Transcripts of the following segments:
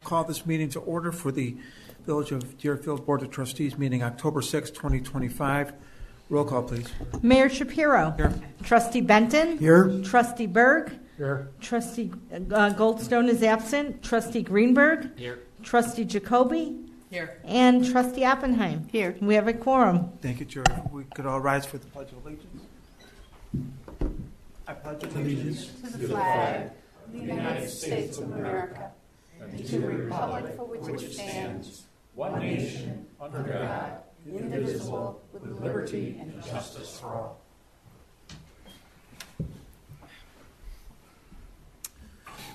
Call this meeting to order for the Village of Deerfield Board of Trustees meeting October 6, 2025. Roll call, please. Mayor Shapiro. Here. Trustee Benton. Here. Trustee Berg. Here. Trustee Goldstone is absent. Trustee Greenberg. Here. Trustee Jacoby. Here. And Trustee Oppenheim. Here. We have a quorum. Thank you, Chair. We could all rise for the Pledge of Allegiance. I pledge allegiance to the flag of the United States of America and to the republic for which it stands, one nation, under God, indivisible, with liberty and justice for all.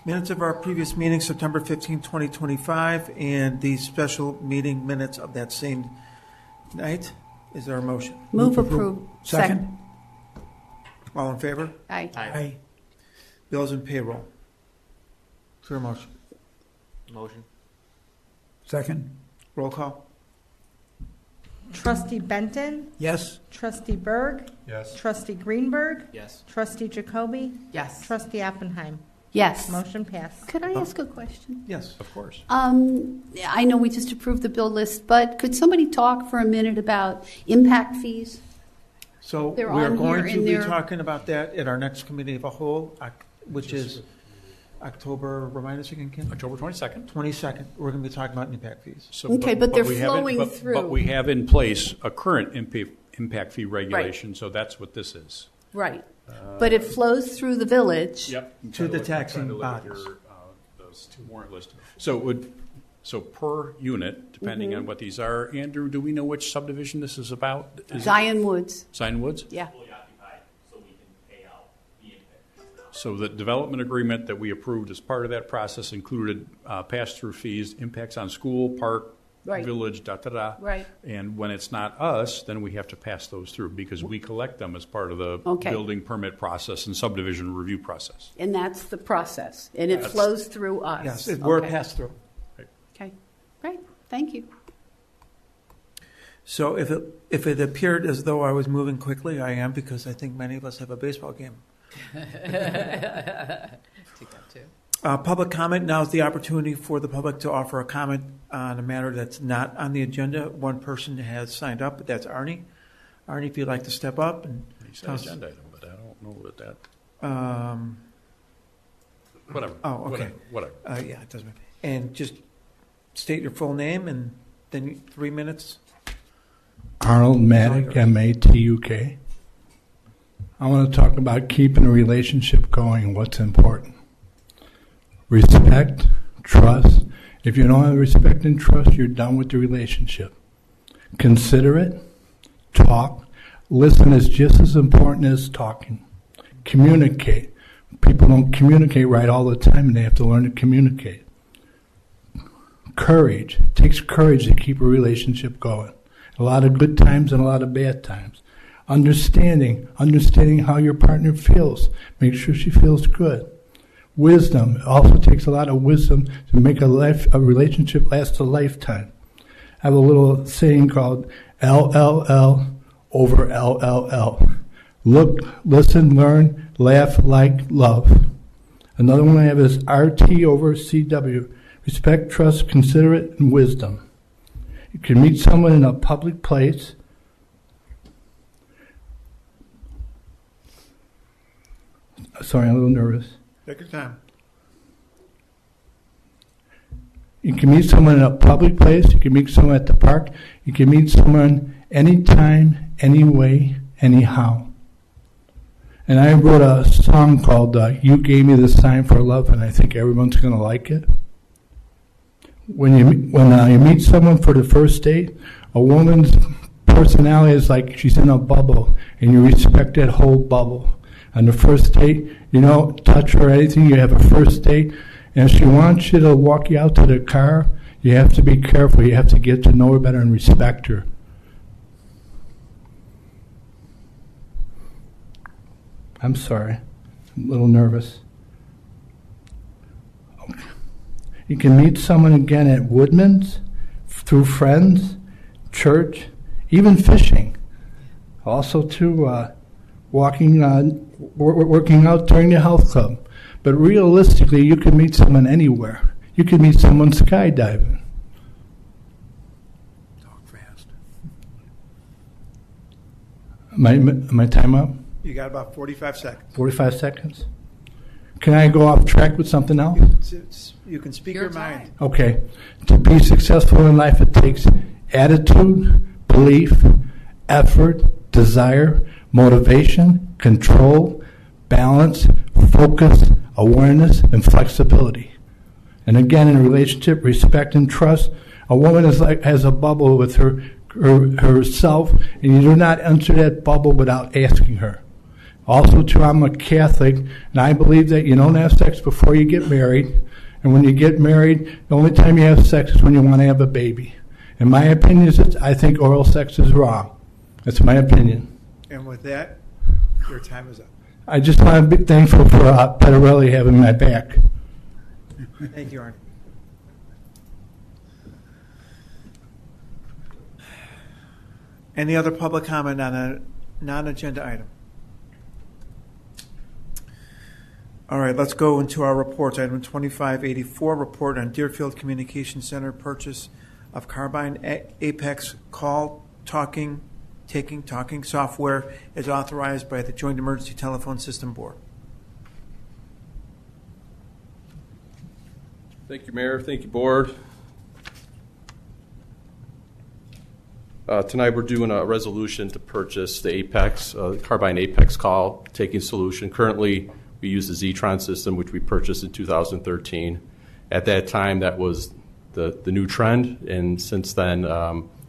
Minutes of our previous meeting, September 15, 2025, and the special meeting minutes of that same night. Is there a motion? Move approve. Second. All in favor? Aye. Aye. Bills and payroll. Is there a motion? Motion. Second. Roll call. Trustee Benton. Yes. Trustee Berg. Yes. Trustee Greenberg. Yes. Trustee Jacoby. Yes. Trustee Oppenheim. Yes. Motion passed. Could I ask a question? Yes, of course. I know we just approved the bill list, but could somebody talk for a minute about impact fees? So They're we're on going here to and be they're- talking about that at our next committee of a whole, which is October, remind us again, Ken? October 22nd. 22nd. We're going to be talking about impact fees. So, Okay, but they're we have flowing but through. But we have in place a current impact fee regulation, so that's what this is. Right. But it flows through the village. Yep. To the taxing bodies. Those two warrant lists. So it would, so per unit, depending on what these are. Andrew, do we know which subdivision this is about? Is it Zion Woods. Zion Woods? Yeah. So the development agreement that we approved as part of that process included pass-through fees, impacts on school, park, Right. village, da-da-da. Right. And when it's not us, then we have to pass those through because we collect them as part of the Okay. building permit process and subdivision review process. And that's the process. And it flows through us. Yes, we're Okay. passed through. Okay. Great. Thank you. So if it appeared as though I was moving quickly, I am, because I think many of us have a baseball game. Take that too. Public comment. Now is the opportunity for the public to offer a comment on a matter that's not on the agenda. One person has signed up, but that's Arnie. Arnie, if you'd like to step up. And He said agenda item, but I don't know that. Whatever. Oh, okay. Whatever. Yeah, it doesn't matter. And just state your full name and then 3 minutes. Arnold Matuk, M-A-T-U-K. I want to talk about keeping a relationship going, what's important. Respect, trust. If you don't have respect and trust, you're done with the relationship. Considerate, talk. Listen is just as important as talking. Communicate. People don't communicate right all the time, and they have to learn to communicate. Courage. It takes courage to keep a relationship going. A lot of good times and a lot of bad times. Understanding how your partner feels. Make sure she feels good. Wisdom. It also takes a lot of wisdom to make a relationship last a lifetime. I have a little saying called LLL over LLL. Look, listen, learn, laugh, like, love. Another one I have is RT over CW. Respect, trust, considerate, and wisdom. You can meet someone in a public place. Sorry, I'm a little nervous. Take your time. You can meet someone in a public place. You can meet someone at the park. You can meet someone anytime, anyway, anyhow. And I wrote a song called You Gave Me the Sign for Love, and I think everyone's going to like it. When you meet someone for the first date, a woman's personality is like she's in a bubble, and you respect that whole bubble. On the first date, you don't touch her or anything. You have a first date, and if she wants you to walk you out to the car, you have to be careful. You have to get to know her better and respect her. I'm sorry. I'm a little nervous. Okay. You can meet someone again at Woodman's, through friends, church, even fishing. Also, working out during the health club. But realistically, you can meet someone anywhere. You could meet someone skydiving. Talk fast. My time up? You got about 45 seconds. 45 seconds? Can I go off track with something else? You can speak Your your mind. Okay. To be successful in life, it takes attitude, belief, effort, desire, motivation, control, balance, focus, awareness, and flexibility. And again, in a relationship, respect and trust. A woman has a bubble with herself, and you do not enter that bubble without asking her. Also, too, I'm a Catholic, and I believe that you don't have sex before you get married. And when you get married, the only time you have sex is when you want to have a baby. In my opinion, I think oral sex is wrong. That's my opinion. And with that, your time is up. I just want to be thankful for Pettarelli having my back. Thank you, Arnie. Any other public comment on a non-agenda item? All right, let's go into our reports. Item 2584, report on Deerfield Communication Center purchase of Carbine Apex call talking software is authorized by the Joint Emergency Telephone System Board. Thank you, Mayor. Thank you, Board. Tonight we're doing a resolution to purchase the Apex, Carbine Apex call taking solution. Currently, we use the Zetron system, which we purchased in 2013. At that time, that was the new trend, and since then,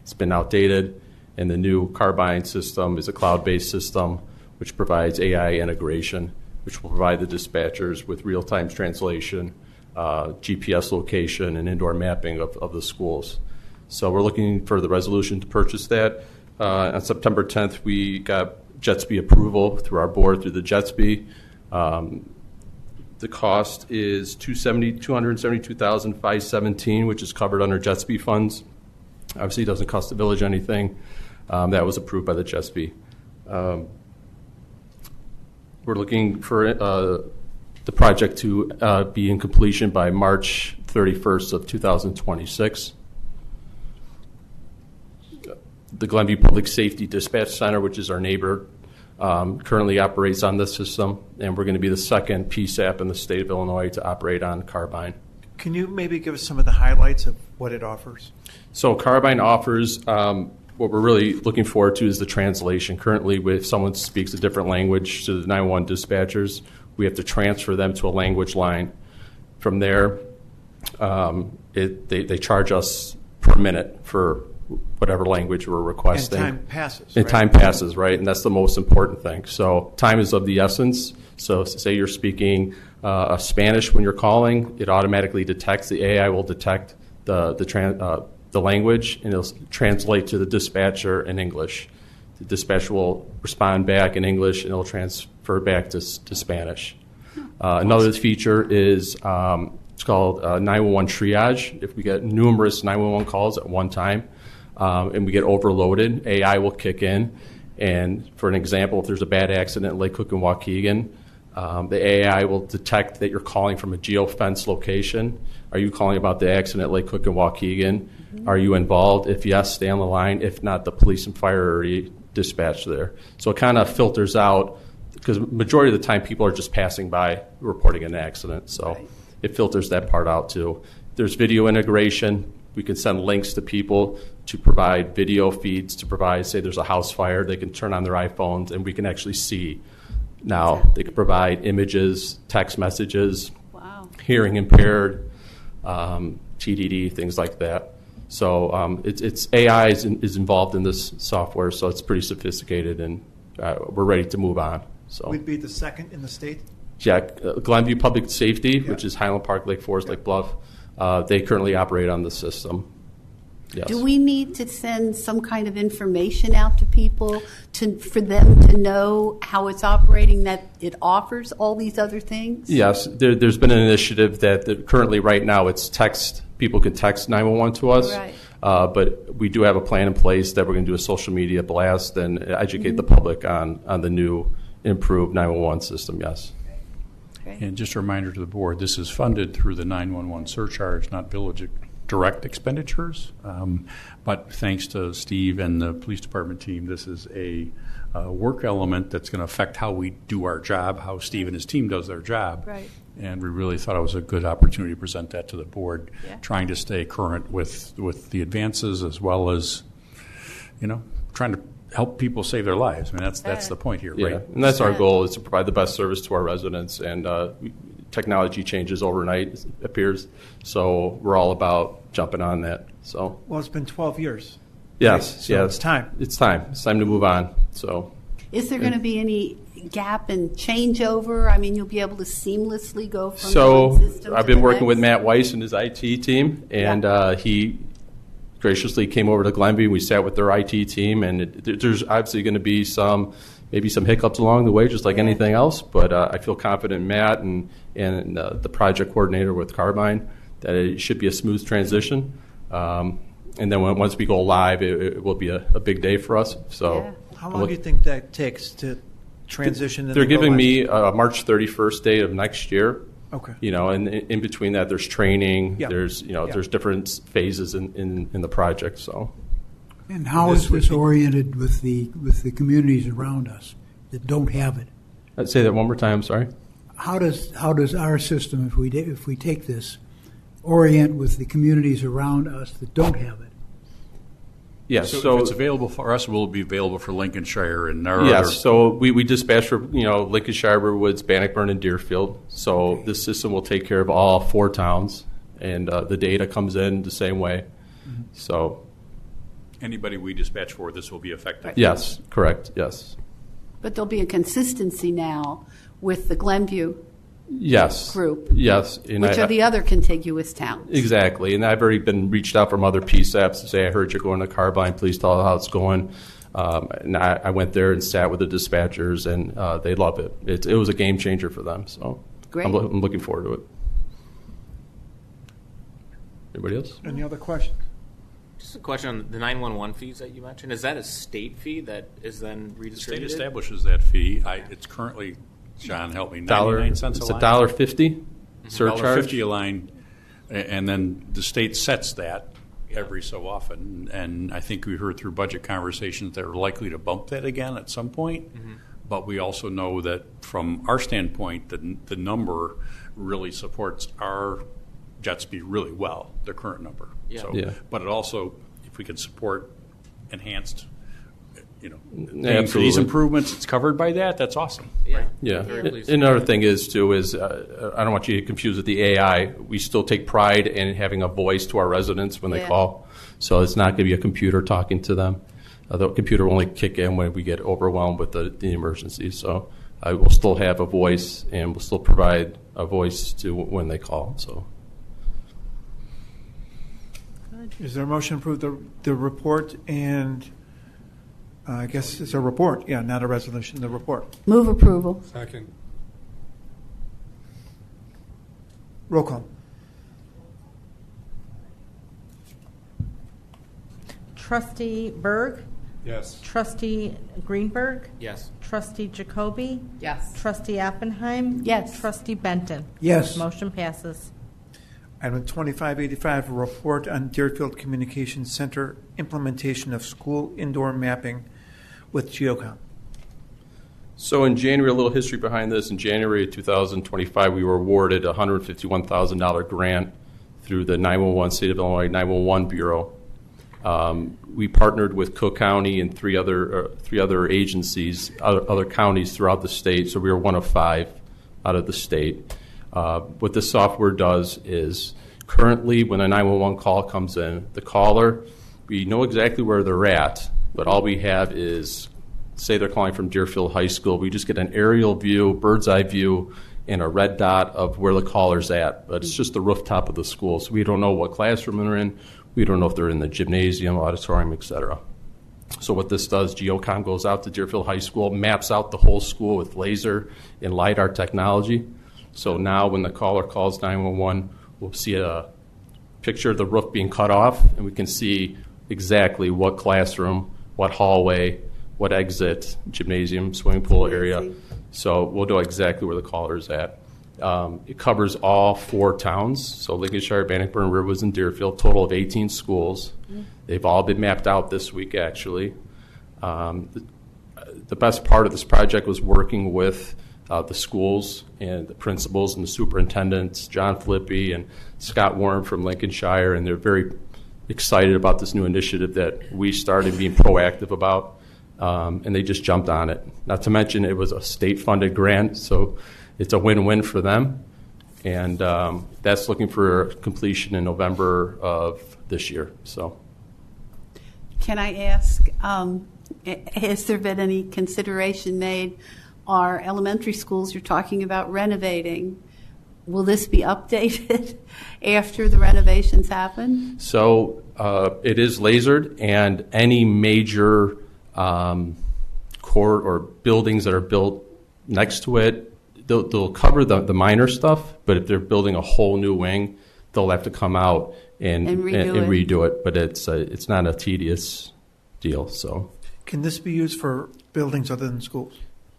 it's been outdated. And the new Carbine system is a cloud-based system, which provides AI integration, which will provide the dispatchers with real-time translation, GPS location, and indoor mapping of the schools. So we're looking for the resolution to purchase that. On September 10th, we got JETSB approval through our board through the JETSB. The cost is $272,517, which is covered under JETSB funds. Obviously, it doesn't cost the village anything. That was approved by the JETSB. We're looking for the project to be in completion by March 31st of 2026. The Glenview Public Safety Dispatch Center, which is our neighbor, currently operates on this system, and we're going to be the second PSAP in the state of Illinois to operate on Carbine. Can you maybe give us some of the highlights of what it offers? So Carbine offers, what we're really looking forward to is the translation. Currently, if someone speaks a different language to the 911 dispatchers, we have to transfer them to a language line. From there, they charge us per minute for whatever language we're requesting. And time passes. And right? time passes, right? And that's the most important thing. So time is of the essence. So say you're speaking Spanish when you're calling, it automatically detects, the AI will detect the language, and it'll translate to the dispatcher in English. The dispatcher will respond back in English, and it'll transfer back to Spanish. Another feature is it's called 911 triage. If we get numerous 911 calls at one time, and we get overloaded, AI will kick in. And for an example, if there's a bad accident in Lake Cook and Waukegan, the AI will detect that you're calling from a geofence location. Are you calling about the accident at Lake Cook and Waukegan? Mm-hmm. Are you involved? If yes, stay on the line. If not, the police and fire are already dispatched there. So it kind of filters out, because majority of the time people are just passing by reporting an accident. So it filters that part out too. There's video integration. We can send links to people to provide video feeds, to provide, say there's a house fire, they can turn on their iPhones and we can actually see. Now, they can provide images, text messages, hearing impaired, TDD, things like that. So it's AI is involved in this software, so it's pretty sophisticated, and we're ready to move on. So We'd be the second in the state? Yeah, Glenview Public Safety, which is Highland Park, Lake Forest, Lake Bluff, they currently operate on the system. Yes. Do we need to send some kind of information out to people for them to know how it's operating, that it offers all these other things? Yes, there's been an initiative that currently right now it's text. People can text 911 to us, Right. But we do have a plan in place that we're going to do a social media blast and educate the public on the new improved 911 system, yes. great. And just a reminder to the board, this is funded through the 911 surcharge, not village direct expenditures. But thanks to Steve and the police department team, this is a work element that's going to affect how we do our job, how Steve and his team does their job. Right. And we really thought it was a good opportunity to present that to the board, Yeah. trying to stay current with the advances as well as, trying to help people save their lives. I mean, that's the point here, Yeah, right? and that's our Yeah. goal, is to provide the best service to our residents. And technology changes overnight, it appears. So we're all about jumping on that. So Well, it's been 12 years. yes, So yes, it's time. It's time. It's time to move on. So Is there going to be any gap in changeover? I mean, you'll be able to seamlessly go from So one system I've to been the working with next? Matt Weiss and his IT team, and he graciously came over to Glenview. We sat with their IT team, and there's obviously going to be maybe some hiccups along the way, just like Yeah. anything else. But I feel confident in Matt and the project coordinator with Carbine that it should be a smooth transition. And then once we go live, it will be a big day for us. So. Yeah. How long do you think that takes to transition? and They're then go giving live? me March 31st date of next year. Okay. And in between that, there's training. Yeah. There's there's different phases in the project. So And how is this oriented with the communities around us that don't have it? I'd say that one more time. Sorry. How does our system, if we take this, orient with the communities around us that don't have it? Yes. So if it's available for us, will it be available for Lincolnshire and our Yes, other? so we dispatch for Lincolnshire, Riverwoods, Bannockburn, and Deerfield. So this system will take care of all 4 towns, and the data comes in the same way. So Anybody we dispatch for, this will be effective. yes, correct. Yes, But there'll be a consistency now with the Glenview, yes, Group. Yes, and which are the other contiguous towns. exactly. And I've already been reached out from other PSAPs to say, I heard you're going to Carbine. Please tell how it's going. And I went there and sat with the dispatchers, and they love it. It was a game changer for them. So Great. I'm looking forward to it. Anybody else? Any other questions? Just a question on the 911 fees that you mentioned. Is that a state fee that is then The state redistributed? establishes that fee. It's currently, John, help me, 99 cents a It's line? $1.50 surcharge. $1.50 a line, and then the state sets that every so often. And I think we heard through budget conversations they're likely to bump that again at some point. But we also know that from our standpoint, the number really supports our jet speed really well, the current number. Yeah. Yeah. But it also, if we can support enhanced, paying for these Absolutely. improvements, it's covered by that. That's awesome. Yeah. Yeah. Very pleased. Another thing is, too, is I don't want you to get confused with the AI. We still take pride in having a voice to our residents when they Yeah. call. So it's not going to be a computer talking to them. The computer will only kick in when we get overwhelmed with the emergency. So I will still have a voice, and we'll still provide a voice to when they call. So Is there a motion to approve the report and I guess it's a report, yeah, not a resolution, the report. Move approval. Second. Roll call. Trustee Berg, Yes. Trustee Greenberg, Yes. Trustee Jacoby, Yes. Trustee Oppenheim. Yes. Trustee Benton. Yes. Motion passes. Item 2585, a report on Deerfield Communications Center implementation of school indoor mapping with Geocom. So in January, a little history behind this. In January of 2025, we were awarded a $151,000 grant through the 911 State of Illinois 911 Bureau. We partnered with Cook County and three other agencies, other counties throughout the state. So we were one of 5 out of the state. What this software does is currently when a 911 call comes in, the caller, we know exactly where they're at, but all we have is, say they're calling from Deerfield High School, we just get an aerial view, bird's eye view, and a red dot of where the caller's at. But it's just the rooftop of the school, so we don't know what classroom they're in. We don't know if they're in the gymnasium, auditorium, etc. So what this does, Geocom goes out to Deerfield High School, maps out the whole school with laser and LiDAR technology. So now when the caller calls 911, we'll see a picture of the roof being cut off, and we can see exactly what classroom, what hallway, what exit, gymnasium, swimming pool area. So we'll know exactly where the caller is at. It covers all 4 towns, so Lincolnshire, Bannockburn, Riverwoods, and Deerfield, total of 18 schools. They've all been mapped out this week, actually. The best part of this project was working with the schools and the principals and the superintendents, John Flippy and Scott Warren from Lincolnshire, and they're very excited about this new initiative that we started being proactive about, and they just jumped on it. Not to mention it was a state-funded grant, so it's a win-win for them, and that's looking for completion in November of this year. So, Can I ask, has there been any consideration made? Our elementary schools you're talking about renovating, will this be updated after the renovations happen? So it is lasered, and any major court or buildings that are built next to it, they'll cover the minor stuff, but if they're building a whole new wing, they'll have to come out and redo it. But it's not a tedious deal. So, Can this be used for buildings other than schools?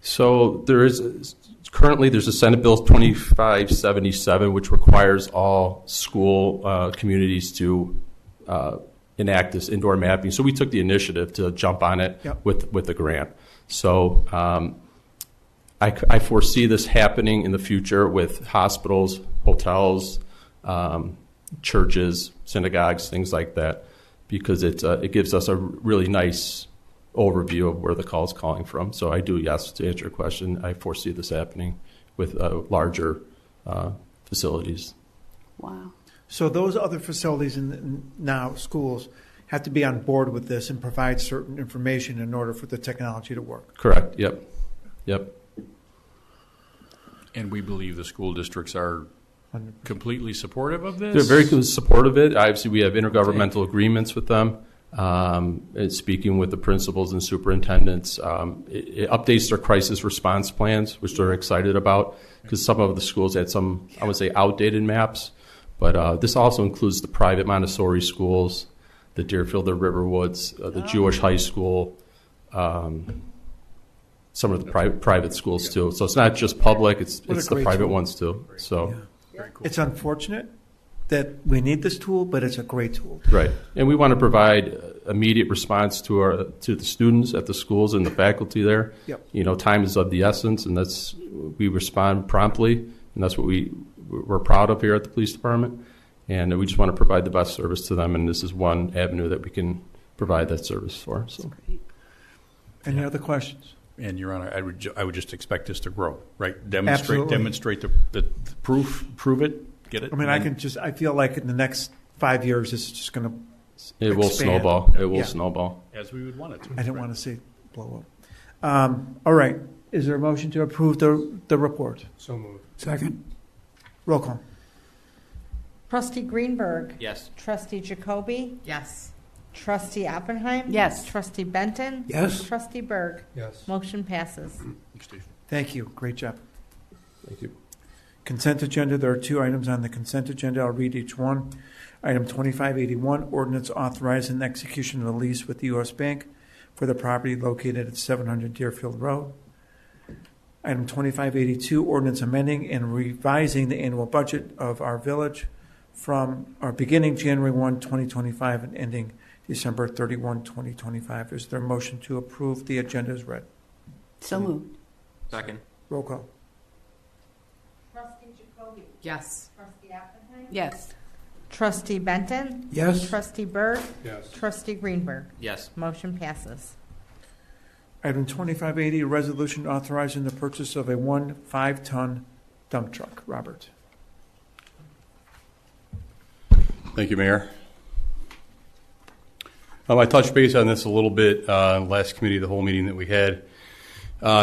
So there's a Senate Bill 2577, which requires all school communities to enact this indoor mapping. So we took the initiative to jump on it with the grant. So I foresee this happening in the future with hospitals, hotels, churches, synagogues, things like that, because it gives us a really nice overview of where the call is calling from. So I do, yes, to answer your question, I foresee this happening with larger facilities. Wow. So those other facilities now schools have to be on board with this and provide certain information in order for the technology to work. Correct. Yep. And we believe the school districts are completely supportive of this? They're very supportive of it. Obviously, we have intergovernmental agreements with them. Speaking with the principals and superintendents, it updates their crisis response plans, which they're excited about, because some of the schools had some, I would say, outdated maps. But this also includes the private Montessori schools, the Deerfield, the Riverwoods, the Jewish high school, some of the private schools too. So it's not just public; it's the private ones too. So it's unfortunate that we need this tool, but it's a great tool. Right, and we want to provide immediate response to the students at the schools and the faculty there. Yep. You know, time is of the essence, and we respond promptly, and that's what we're proud of here at the police department. And we just want to provide the best service to them, and this is one avenue that we can provide that service for. So, any other questions? And Your Honor, I would just expect this to grow, right? Demonstrate the prove it, get it. I mean, I feel like in the next 5 years, it's just going to It will snowball. It will snowball. As we would want it to. I didn't want to see it blow up. All right. Is there a motion to approve the report? So moved. Second. Roll call. Trustee Greenberg. Yes. Trustee Jacoby. Yes. Trustee Oppenheim. Yes. Trustee Benton. Yes. Trustee Berg. Yes. Motion passes. Thank you. Great job. Thank you. Consent agenda. There are 2 items on the consent agenda. I'll read each one. Item 2581, ordinance authorizing the execution of a lease with the U.S. Bank for the property located at 700 Deerfield Road. Item 2582, ordinance amending and revising the annual budget of our village from beginning January 1, 2025 and ending December 31, 2025. Is there a motion to approve the agenda as read? So moved. Second. Roll call. Trustee Jacoby. Yes. Trustee Oppenheim. Yes. Trustee Benton. Yes. Trustee Berg. Yes. Trustee Greenberg. Yes. Motion passes. Item 2580, a resolution authorizing the purchase of a 5-ton dump truck. Robert. Thank you, Mayor. I touched base on this a little bit last committee, the whole meeting that we had.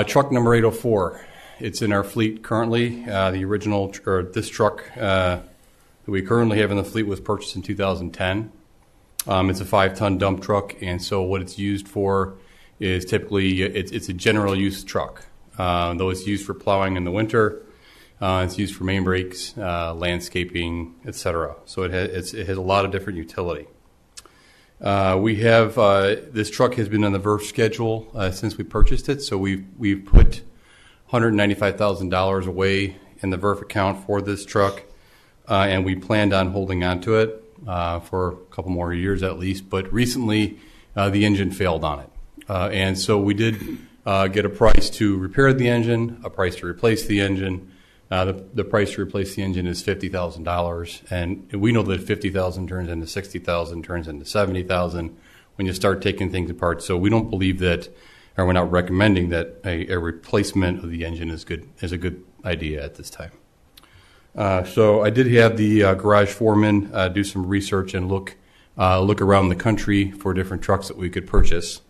Truck number 804. It's in our fleet currently. The original, or this truck that we currently have in the fleet was purchased in 2010. It's a 5-ton dump truck, and so what it's used for is typically it's a general use truck. Though it's used for plowing in the winter, it's used for main breaks, landscaping, etc. So it has a lot of different utility. We have this truck has been on the VERF schedule since we purchased it. So we've put $195,000 away in the VERF account for this truck, and we planned on holding on to it for a couple more years at least. But recently, the engine failed on it. And so we did get a price to repair the engine, a price to replace the engine. The price to replace the engine is $50,000, and we know that $50,000 turns into $60,000, turns into $70,000 when you start taking things apart. So we don't believe that, or we're not recommending that a replacement of the engine is a good idea at this time. So I did have the garage foreman do some research and look around the country for different trucks that we could purchase.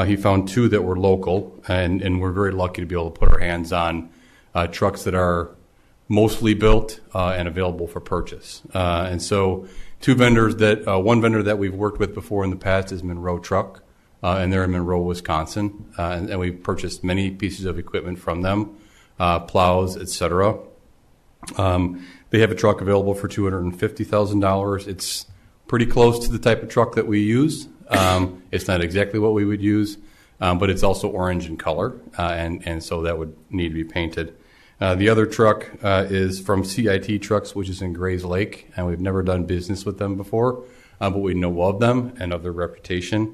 He found two that were local, and we're very lucky to be able to put our hands on trucks that are mostly built and available for purchase. And so one vendor that we've worked with before in the past is Monroe Truck, and they're in Monroe, Wisconsin. And we've purchased many pieces of equipment from them, plows, etc. They have a truck available for $250,000. It's pretty close to the type of truck that we use. It's not exactly what we would use, but it's also orange in color, and so that would need to be painted. The other truck is from CIT Trucks, which is in Grays Lake, and we've never done business with them before, but we know of them and of their reputation.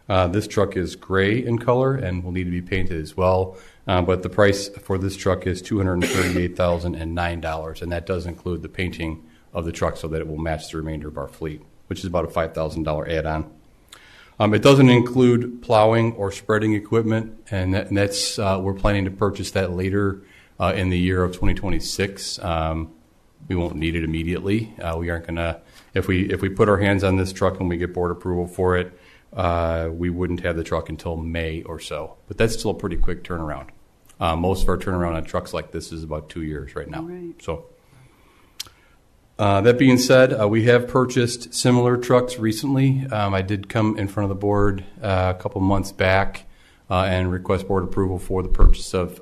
This truck is gray in color and will need to be painted as well, but the price for this truck is $238,009, and that does include the painting of the truck so that it will match the remainder of our fleet, which is about a $5,000 add-on. It doesn't include plowing or spreading equipment, and that's we're planning to purchase that later in the year of 2026. We won't need it immediately. We aren't going to, if we put our hands on this truck and we get board approval for it, we wouldn't have the truck until May or so. But that's still a pretty quick turnaround. Most of our turnaround on trucks like this is about 2 years right now. Right. So. That being said, we have purchased similar trucks recently. I did come in front of the board a couple months back and request board approval for the purchase of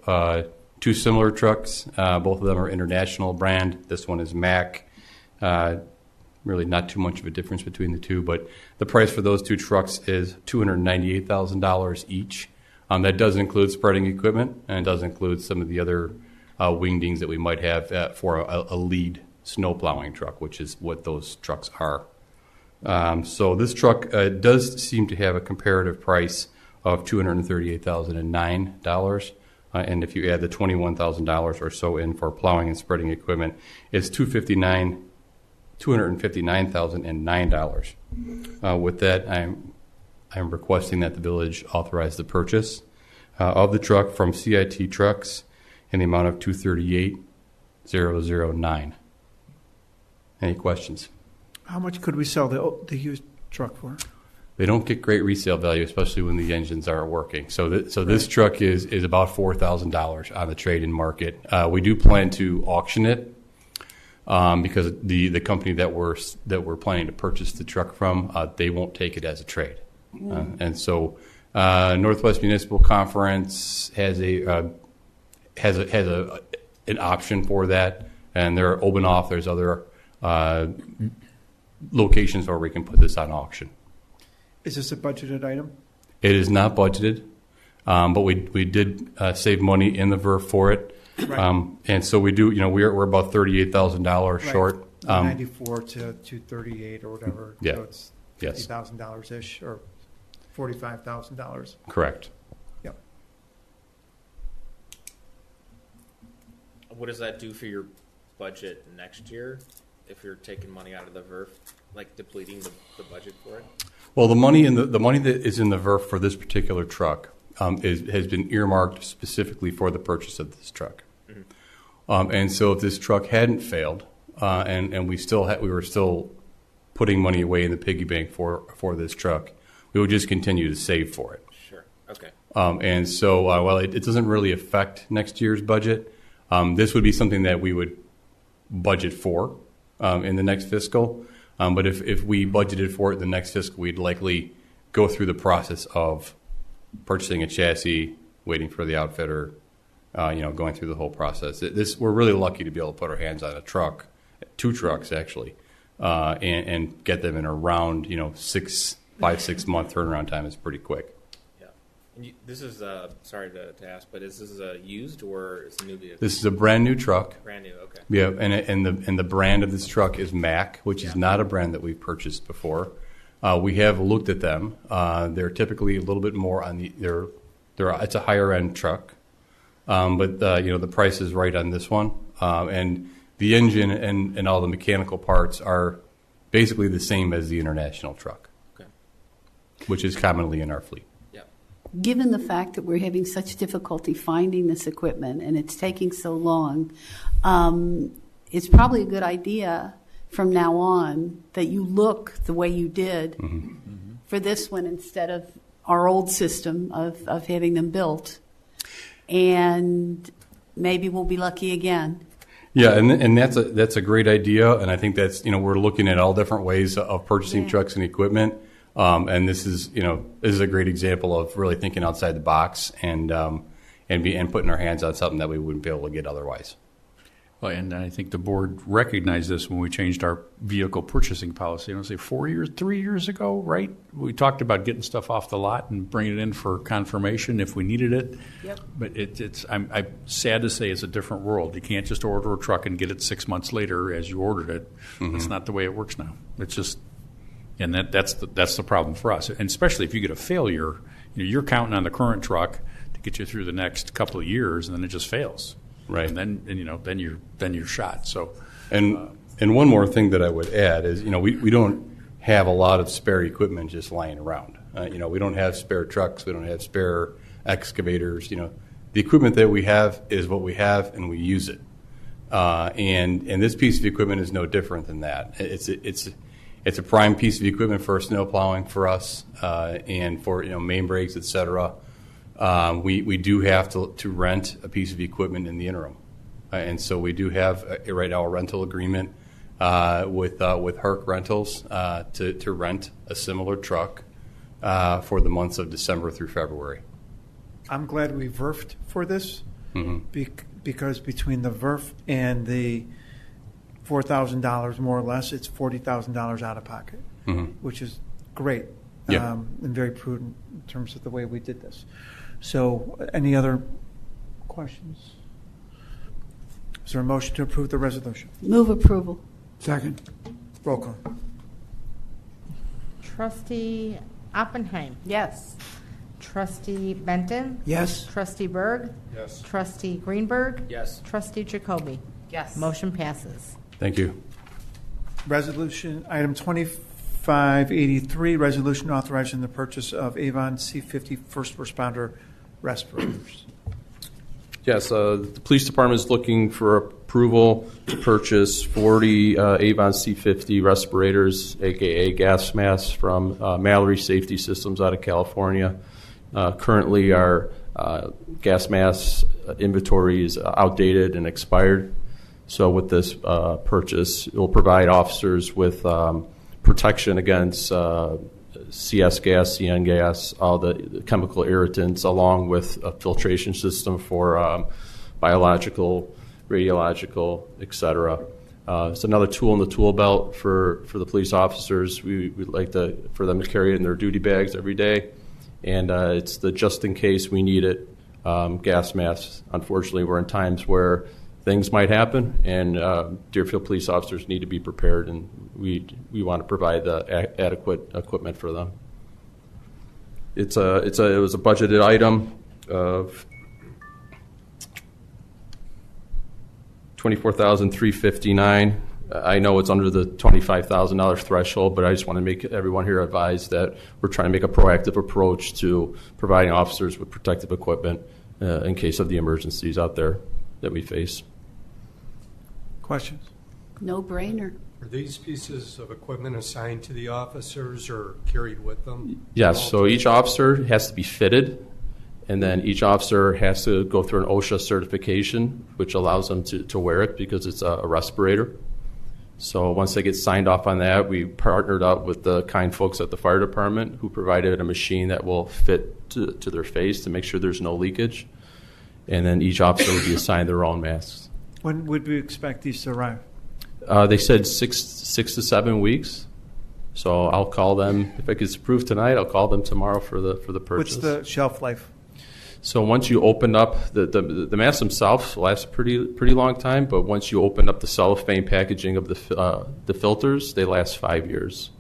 two similar trucks. Both of them are international brand. This one is Mack. Really not too much of a difference between the two, but the price for those two trucks is $298,000 each. That does include spreading equipment, and it does include some of the other wingdings that we might have for a lead snow plowing truck, which is what those trucks are. So this truck does seem to have a comparative price of $238,009. And if you add the $21,000 or so in for plowing and spreading equipment, it's $259,009. With that, I'm requesting that the village authorize the purchase of the truck from CIT Trucks in the amount of $238,009. Any questions? How much could we sell the used truck for? They don't get great resale value, especially when the engines aren't working. So this truck is about $4,000 on the trade-in market. We do plan to auction it because the company that we're planning to purchase the truck from, they won't take it as a trade. And so Northwest Municipal Conference has an option for that, and they're open off. There's other locations where we can put this on auction. Is this a budgeted item? It is not budgeted, but we did save money in the VERF for it, Right. And so we do. We're about $38,000 short. 94 to 238 or whatever. Yeah. So it's Yes. $50,000 ish or $45,000. Correct. Yep. What does that do for your budget next year if you're taking money out of the VERF, like depleting the budget for it? Well, the money that is in the VERF for this particular truck has been earmarked specifically for the purchase of this truck. Mm-hmm. And so if this truck hadn't failed, and we were still putting money away in the piggy bank for this truck, we would just continue to save for it. Sure. Okay. And so while it doesn't really affect next year's budget, this would be something that we would budget for in the next fiscal. But if we budgeted for it in the next fiscal, we'd likely go through the process of purchasing a chassis, waiting for the outfitter, going through the whole process. We're really lucky to be able to put our hands on a truck, two trucks actually, and get them in around 5-6 month turnaround time is pretty quick. Yeah. And this is sorry to ask, but is this a used or is it a new vehicle? This is a brand new truck. Brand new. Okay. Yeah, and the brand of this truck is Mack, which is Yeah. not a brand that we've purchased before. We have looked at them. They're typically a little bit more on it's a higher end truck, but the price is right on this one, and the engine and all the mechanical parts are basically the same as the international truck, Okay. which is commonly in our fleet. Yeah. Given the fact that we're having such difficulty finding this equipment and it's taking so long, it's probably a good idea from now on that you look the way you did for this one instead of our old system of having them built. And maybe we'll be lucky again. Yeah, and that's a great idea, and I think that's we're looking at all different ways of purchasing trucks and equipment, and this is a great example of really thinking outside the box and putting our hands on something that we wouldn't be able to get otherwise. Well, and I think the board recognized this when we changed our vehicle purchasing policy. I want to say 3 years ago, right? We talked about getting stuff off the lot and bringing it in for confirmation if we needed it. Yep. But I'm sad to say it's a different world. You can't just order a truck and get it 6 months later as you ordered it. That's not the way it works now. It's just, and that's the problem for us. And especially if you get a failure, you're counting on the current truck to get you through the next couple of years, and then it just fails. Right. And then you're shot. So, And one more thing that I would add is, we don't have a lot of spare equipment just lying around. We don't have spare trucks. We don't have spare excavators. The equipment that we have is what we have, and we use it. And this piece of equipment is no different than that. It's a prime piece of equipment for snow plowing for us, and for main breaks, et cetera. We do have to rent a piece of equipment in the interim, and so we do have right now a rental agreement with Herc Rentals to rent a similar truck for the months of December through February. I'm glad we VERFed for this because between the VERF and the $4,000 more or less, it's $40,000 out of pocket, which is great and very prudent in terms of the way we did this. So, any other questions? Is there a motion to approve the resolution? Move approval. Second. Roll call. Trustee Oppenheim. Yes. Trustee Benton. Yes. Trustee Berg. Yes. Trustee Greenberg. Yes. Trustee Jacoby. Yes. Motion passes. Thank you. Resolution, item 2583, resolution authorizing the purchase of Avon C50 first responder respirators. Yes, the police department is looking for approval to purchase 40 Avon C50 respirators, aka gas masks, from Mallory Safety Systems out of California. Currently, our gas mask inventory is outdated and expired. So with this purchase, it will provide officers with protection against CS gas, CN gas, all the chemical irritants, along with a filtration system for biological, radiological, et cetera. It's another tool in the tool belt for the police officers. We'd like for them to carry it in their duty bags every day. And it's the just in case we need it gas masks. Unfortunately, we're in times where things might happen, and Deerfield police officers need to be prepared, and we want to provide the adequate equipment for them. It was a budgeted item of $24,359. I know it's under the $25,000 threshold, but I just want to make everyone here advised that we're trying to make a proactive approach to providing officers with protective equipment in case of the emergencies out there that we face. Questions? No brainer. Are these pieces of equipment assigned to the officers or carried with them? Yes, so each officer has to be fitted, and then each officer has to go through an OSHA certification, which allows them to wear it because it's a respirator. So once they get signed off on that, we partnered up with the kind folks at the fire department who provided a machine that will fit to their face to make sure there's no leakage. And then each officer would be assigned their own masks. When would we expect these to arrive? They said six to 7 weeks. So I'll call them, if it gets approved tonight, I'll call them tomorrow for the What's purchase. the shelf life? So once you open up, the masks themselves last a pretty long time, but once you open up the cellophane packaging of the filters, they last 5 years.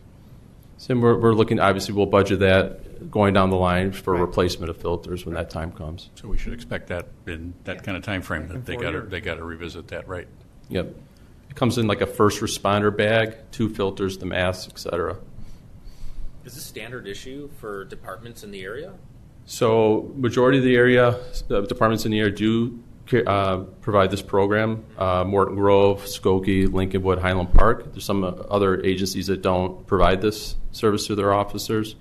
So we're looking, obviously we'll budget that going down the line for replacement of filters when that time comes. So we should expect that in that kind of time frame, that they 4 years. got to revisit that, right? Yep. It comes in like a first responder bag, 2 filters, the mask, et cetera. Is this standard issue for departments in the area? So majority of the area, departments in the area do provide this program. Morton Grove, Skokie, Lincolnwood, Highland Park. There's some other agencies that don't provide this service to their officers.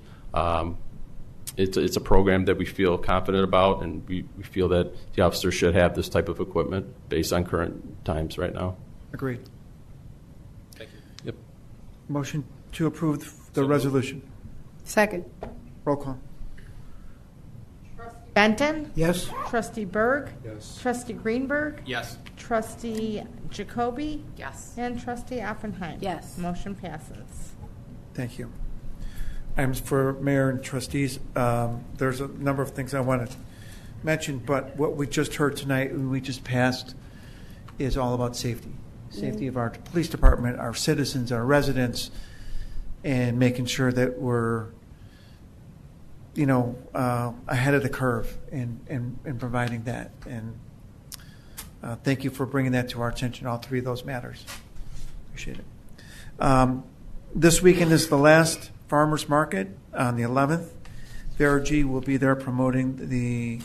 It's a program that we feel confident about, and we feel that the officers should have this type of equipment based on current times right now. Agreed. Thank you. Yep. Motion to approve the resolution. Second. Roll call. Benton? Yes? Trustee Berg? Yes. Trustee Greenberg? Yes. Trustee Jacoby? Yes. And Trustee Oppenheim? Yes. Motion passes. Thank you. Items for mayor and trustees. There's a number of things I want to mention, but what we just heard tonight and we just passed is all about safety. Safety of our police department, our citizens, our residents, and making sure that we're, ahead of the curve in providing that. And thank you for bringing that to our attention, all three of those matters. Appreciate it. This weekend is the last farmers market on the 11th. VRG will be there promoting the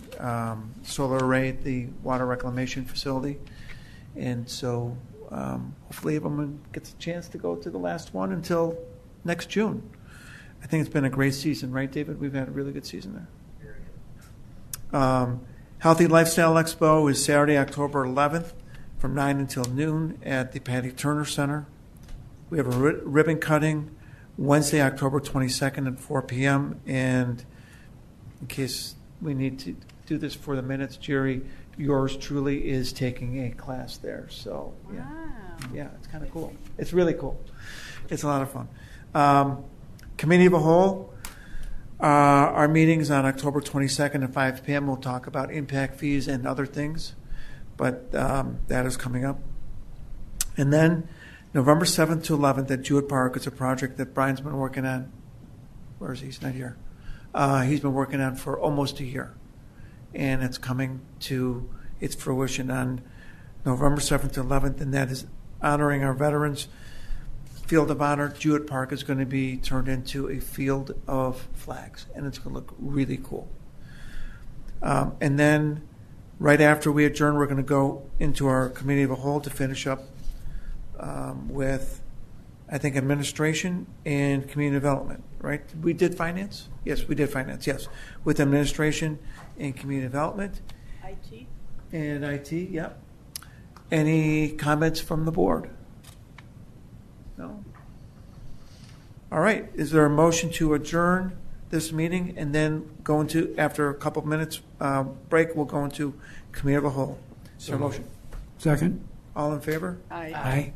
solar array at the water reclamation facility. And so hopefully everyone gets a chance to go to the last one until next June. I think it's been a great season, right, David? We've had a really good season there. Healthy Lifestyle Expo is Saturday, October 11th from 9 until noon at the Patty Turner Center. We have a ribbon cutting Wednesday, October 22nd at 4 p.m. And in case we need to do this for the minutes, Jerry, yours truly is taking a class there. So, yeah. Wow. Yeah, it's kind of cool. It's really cool. It's a lot of fun. Committee of a whole, our meetings on October 22nd at 5 p.m. We'll talk about impact fees and other things, but that is coming up. And then November 7th to 11th at Jewett Park is a project that Brian's been working on. Where is he? He's not here. He's been working on for almost a year, and it's coming to its fruition on November 7th to 11th, and that is honoring our veterans. Field of Honor, Jewett Park is going to be turned into a field of flags, and it's going to look really cool. And then right after we adjourn, we're going to go into our committee of a whole to finish up with, I think, administration and community development, right? We did finance? Yes, we did finance, yes. With administration and community development. IT? And IT, yep. Any comments from the board? No? All right. Is there a motion to adjourn this meeting and then go into, after a couple of minutes break, we'll go into committee of the whole? Is there a motion? Second? All in favor? Aye. Aye.